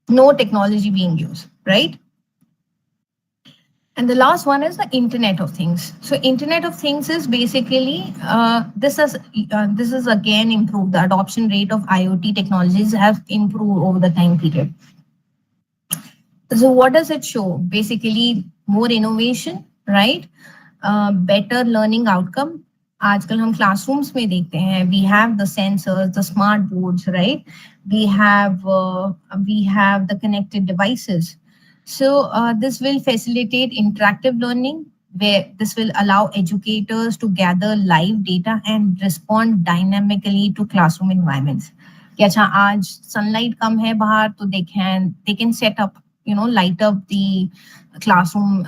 S1: no technology being used, right? And the last one is the Internet of Things. So Internet of Things is basically this is again improved. The adoption rate of IoT technologies have improved over the time period. So what does it show? Basically, more innovation, right? Better learning outcome. आजकल हम classrooms में देखते हैं. We have the sensors, the smart boards, right? We have the connected devices. So this will facilitate interactive learning, where this will allow educators to gather live data and respond dynamically to classroom environments. कि अच्छा आज sunlight कम है बाहर तो they can set up, light up the classroom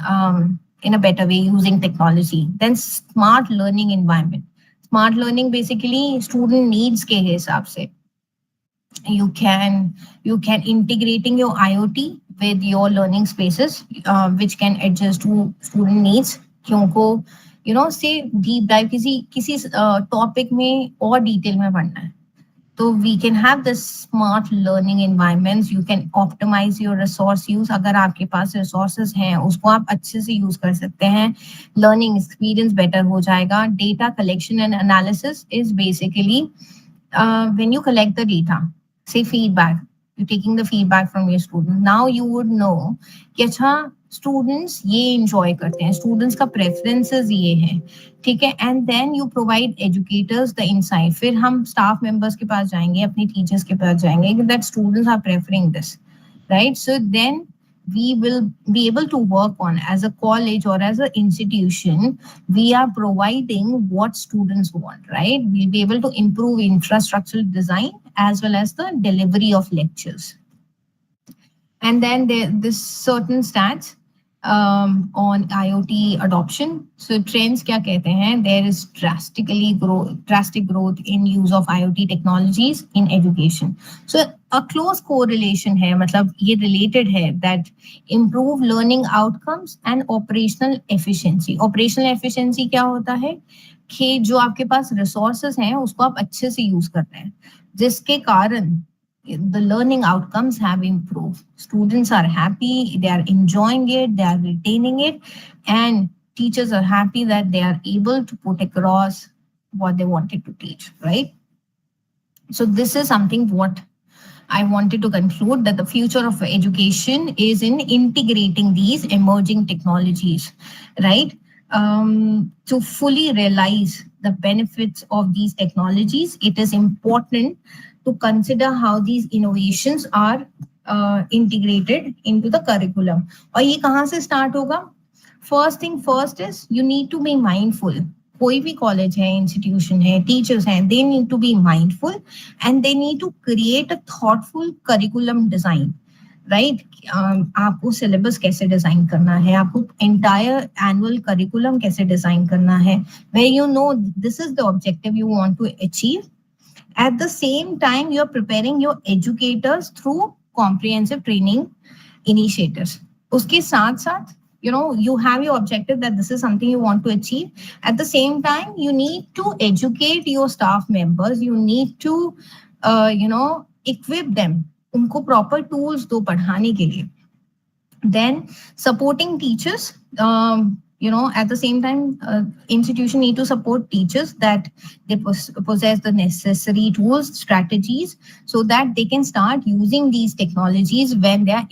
S1: in a better way using technology. Then smart learning environment. Smart learning basically student needs के हिसाब से you can integrating your IoT with your learning spaces, which can adjust to student needs. क्योंकि say deep dive किसी topic में और detail में पढ़ना है, so we can have this smart learning environments. You can optimize your resource use. अगर आपके पास resources हैं, उसको आप अच्छे से use कर सकते हैं. Learning experience better हो जाएगा. Data collection and analysis is basically when you collect the data, say feedback, you're taking the feedback from your students. Now you would know कि अच्छा students ये enjoy करते हैं, students का preferences ये है, ठीक है. And then you provide educators the insight. फिर हम staff members के पास जाएंगे, अपने teachers के पास जाएंगे that students are preferring this, right? So then we will be able to work on, as a college or as an institution, we are providing what students want, right? We'll be able to improve infrastructural design as well as the delivery of lectures. And then this certain stats on IoT adoption. So trends क्या कहते हैं? There is drastic growth in use of IoT technologies in education. So a close correlation है, मतलब ये related है, that improve learning outcomes and operational efficiency. Operational efficiency क्या होता है? कि जो आपके पास resources हैं उसको आप अच्छे से use कर रहे हैं, जिसके कारण the learning outcomes have improved. Students are happy, they are enjoying it, they are retaining it, and teachers are happy that they are able to put across what they wanted to teach, right? So this is something what I wanted to conclude, that the future of education is in integrating these emerging technologies, right? To fully realize the benefits of these technologies, it is important to consider how these innovations are integrated into the curriculum. और ये कहाँ से start होगा? First thing first is you need to be mindful. कोई भी college है, institution है, teachers हैं, they need to be mindful and they need to create a thoughtful curriculum design. Right? आपको सिलेबस कैसे डिजाइन करना है, आपको एंटायर एनुअल करिकुलम कैसे डिजाइन करना है, where you know this is the objective you want to achieve. At the same time, you're preparing your educators through comprehensive training initiatives. Uske saath saath, you have your objective that this is something you want to achieve. At the same time, you need to educate your staff members. You need to, equip them. उनको proper tools दो पढ़ाने के लिए. Then supporting teachers, at the same time, institution need to support teachers that they possess the necessary tools, strategies, so that they can start using these technologies when they are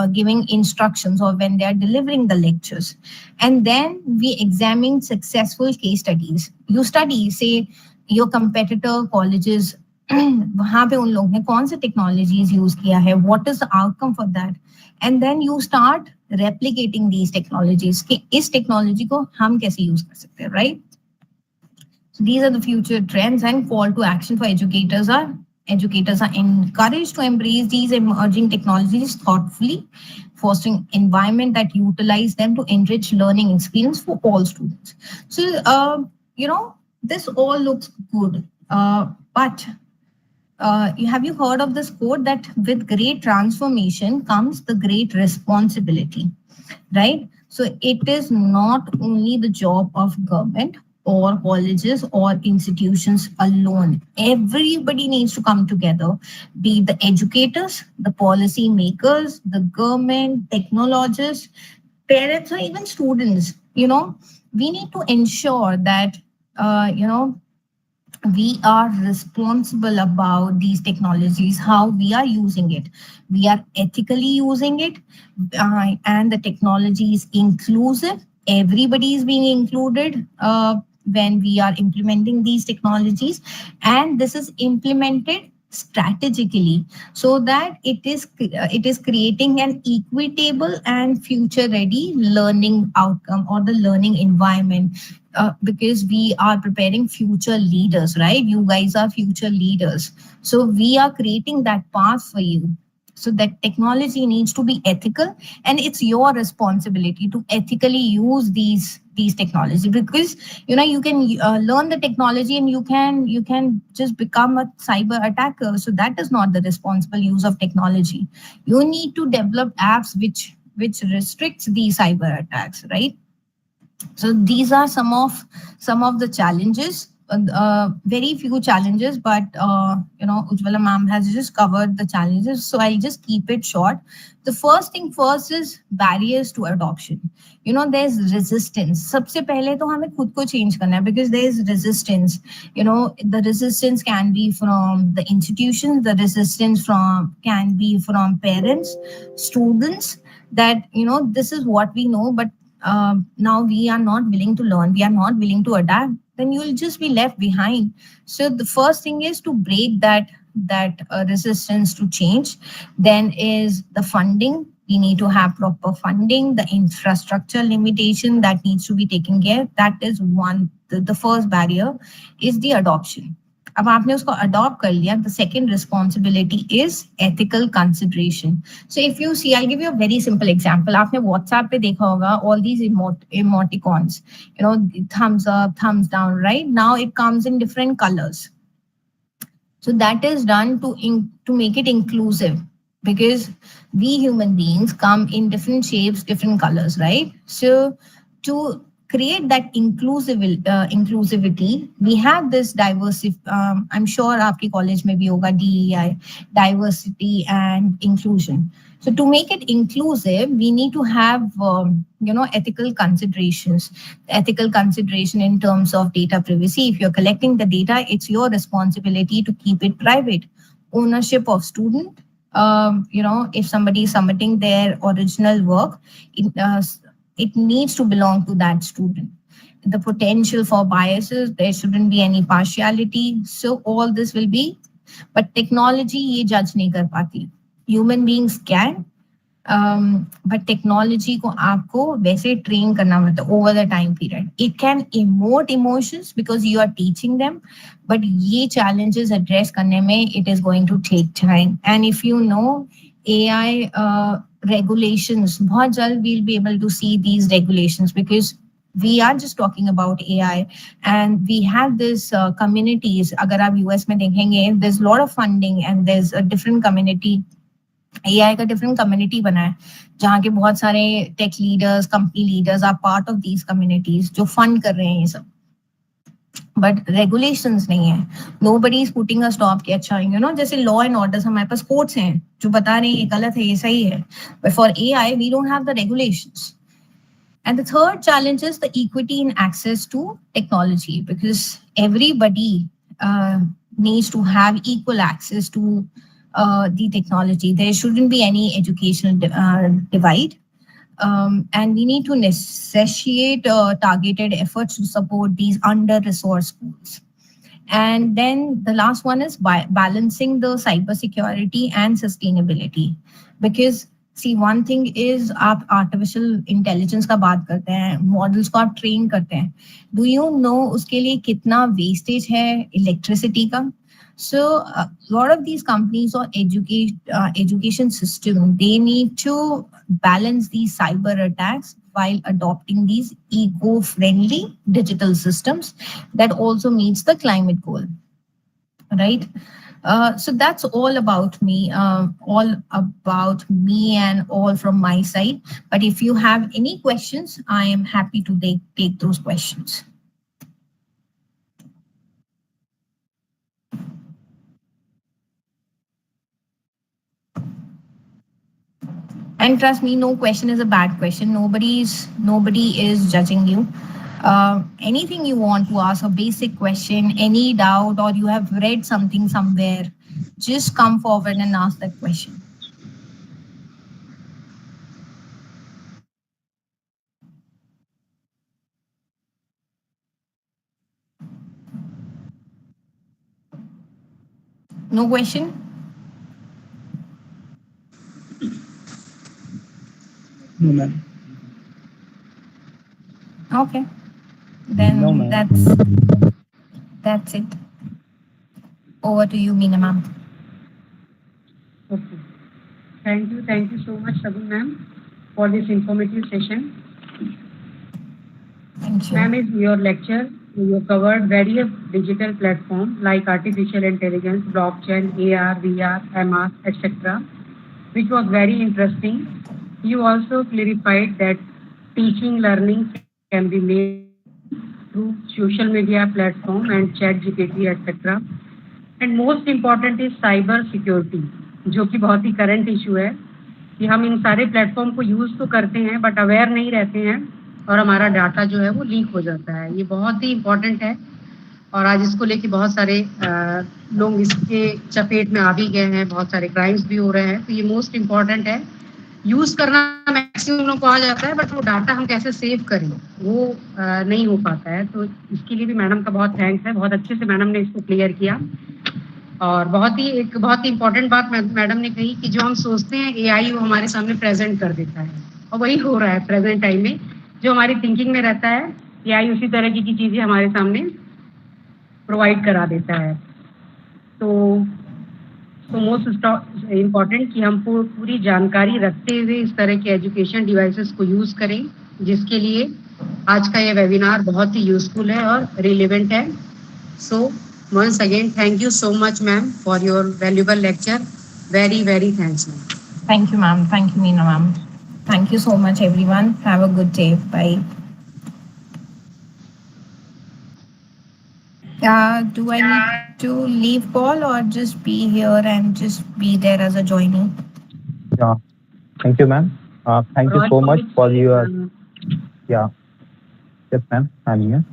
S1: giving instructions or when they are delivering the lectures. And then we examine successful case studies. You study, say, your competitor colleges, वहां पे उन लोग ने कौन से technologies use किया है, what is the outcome for that, and then you start replicating these technologies कि इस टेक्नोलॉजी को हम कैसे यूज कर सकते हैं, right? So these are the future trends, and call to action for educators are encouraged to embrace these emerging technologies thoughtfully, fostering environment that utilize them to enrich learning experience for all students. So this all looks good, but have you heard of this quote that with great transformation comes the great responsibility, right? So it is not only the job of government or colleges or institutions alone. Everybody needs to come together, be it the educators, the policy makers, the government, technologists, parents, or even students. We need to ensure that, we are responsible about these technologies, how we are using it. We are ethically using it, and the technology is inclusive. Everybody is being included when we are implementing these technologies, and this is implemented strategically so that it is creating an equitable and future ready learning outcome or the learning environment, because we are preparing future leaders, right? You guys are future leaders. So we are creating that path for you. So that technology needs to be ethical, and it's your responsibility to ethically use these technologies, because you can learn the technology and you can just become a cyber attacker. So that is not the responsible use of technology. You need to develop apps which restricts these cyber attacks, right? So these are some of the challenges, very few challenges, but Ujjwala ma'am has just covered the challenges, so I'll just keep it short. The first thing first is barriers to adoption. There's resistance. सबसे पहले तो हमें खुद को change करना है, because there is resistance. The resistance can be from the institutions, the resistance can be from parents, students, that this is what we know, but now we are not willing to learn, we are not willing to adapt, then you will just be left behind. So the first thing is to break that resistance to change. Then is the funding. We need to have proper funding, the infrastructure limitation that needs to be taken care. That is one. The first barrier is the adoption. अब आपने उसको adopt कर लिया, the second responsibility is ethical consideration. So if you see, I'll give you a very simple example. आपने WhatsApp पे देखा होगा all these emoticons, thumbs up, thumbs down, right? Now it comes in different colors. So that is done to make it inclusive, because we human beings come in different shapes, different colors, right? So to create that inclusivity, we have this diversity. I'm sure आपके college में भी होगा DEI, diversity and inclusion. So to make it inclusive, we need to have, ethical considerations. Ethical consideration in terms of data privacy. If you're collecting the data, it's your responsibility to keep it private. Ownership of student. If somebody is submitting their original work, it needs to belong to that student. The potential for biases, there shouldn't be any partiality. So all this will be, but technology ये judge नहीं कर पाती. Human beings can, but technology को आपको वैसे train करना पड़ता है over the time period. It can emote emotions because you are teaching them, but ये challenges address करने में it is going to take time. And if you know, AI regulations, बहुत जल्द we'll be able to see these regulations, because we are just talking about AI, and we have this communities. अगर आप US में देखेंगे, there's a lot of funding and there's a different community. AI का different community बना है, जहाँ के बहुत सारे tech leaders, company leaders are part of these communities जो fund कर रहे हैं ये सब. बट रेगुलेशंस नहीं है. Nobody is putting a stop कि अच्छा जैसे लॉ एंड ऑर्डर हमारे पास कोर्ट्स हैं जो बता रहे हैं ये गलत है ये सही है, but for AI we don't have the regulations. And the third challenge is the equity in access to technology, because everybody needs to have equal access to the technology. There shouldn't be any educational divide. And we need to necessitate targeted efforts to support these under-resourced schools. And then the last one is balancing the cybersecurity and sustainability. Because see, one thing is आप artificial intelligence का बात करते हैं, models को आप train करते हैं. Do you know उसके लिए कितना wastage है electricity का? So a lot of these companies or education system, they need to balance these cyber attacks while adopting these eco-friendly digital systems that also meets the climate goal, right? So that's all about me, and all from my side. But if you have any questions, I am happy to take those questions. And trust me, no question is a bad question. Nobody is judging you. Anything you want to ask, a basic question, any doubt, or you have read something somewhere, just come forward and ask that question. No question?
S3: No, ma'am.
S1: Okay. Then
S3: No, ma'am.
S1: that's it. Over to you, Meena ma'am.
S4: Okay. Thank you so much, Sabun ma'am, for this informative session.
S1: Thank
S4: Ma'am,
S1: you.
S4: in your lecture, you covered various digital platforms like artificial intelligence, blockchain, AR, VR, MR, etc., which was very interesting. You also clarified that teaching learning can be made through social media platform and chat GPT, etc. And most important is cyber security, जो कि बहुत ही current issue है कि हम इन सारे platform को use तो करते हैं बट अवेयर नहीं रहते हैं और हमारा डाटा जो है वो लीक हो जाता है. ये बहुत ही इम्पॉर्टेंट है और आज इसको लेके बहुत सारे लोग इसके चपेट में आ भी गए हैं, बहुत सारे क्राइम्स भी हो रहे हैं. तो ये मोस्ट इम्पॉर्टेंट है. यूज़ करना मैक्सिमम लोगों को आ जाता है बट वो डाटा हम कैसे सेव करें वो नहीं हो पाता है. तो इसके लिए भी मैडम का बहुत थैंक्स है. बहुत अच्छे से मैडम ने इसको क्लियर किया. और बहुत ही इम्पोर्टेंट बात मैडम ने कही कि जो हम सोचते हैं एआई वो हमारे सामने प्रेजेंट कर देता है और वही हो रहा है प्रेजेंट टाइम में. जो हमारी थिंकिंग में रहता है एआई उसी तरह की चीज़ें हमारे सामने प्रोवाइड करा देता है. तो मोस्ट इम्पॉर्टेंट कि हम पूरी जानकारी रखते हुए इस तरह के एजुकेशन डिवाइसेस को यूज़ करें, जिसके लिए आज का ये वेबिनार बहुत ही यूजफुल है और रिलेवेंट है. सो once again, thank you so much, ma'am, for your valuable lecture. Very, very thanks, ma'am.
S1: Thank you, ma'am. Thank you, Meena ma'am. Thank you so much, everyone. Have a good day. Bye. Do I need to leave call or just be here and just be there as a joinee?
S5: Yeah. Thank you, ma'am. Thank you so much for your. Yeah. Yes, ma'am. I'm here.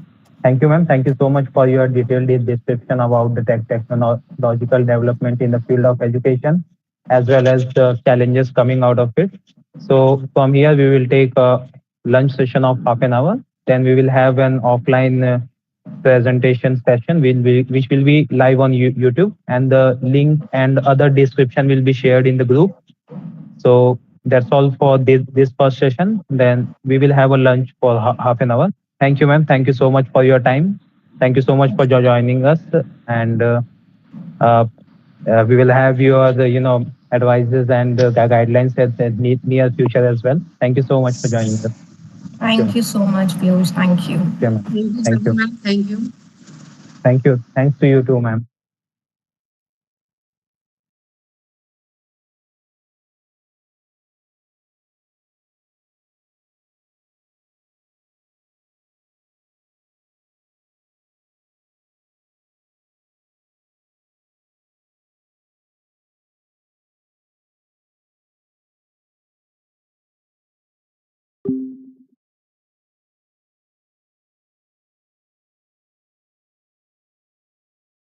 S5: Thank you, ma'am. Thank you so much for your detailed description about the technological development in the field of education, as well as the challenges coming out of it. So from here, we will take a lunch session of half an hour. Then we will have an offline presentation session, which will be live on YouTube, and the link and other description will be shared in the group. So that's all for this first session. Then we will have a lunch for half an hour. Thank you, ma'am. Thank you so much for your time. Thank you so much for joining us. And we will have your, advices and guidelines at the near future as well. Thank you so much for joining us.
S1: Thank you so much, Piyush. Thank you.
S5: Okay, ma'am.
S4: Thank you,
S5: Thank
S4: Sabri
S5: you.
S4: ma'am. Thank you.
S5: Thank you. Thanks to you too, ma'am.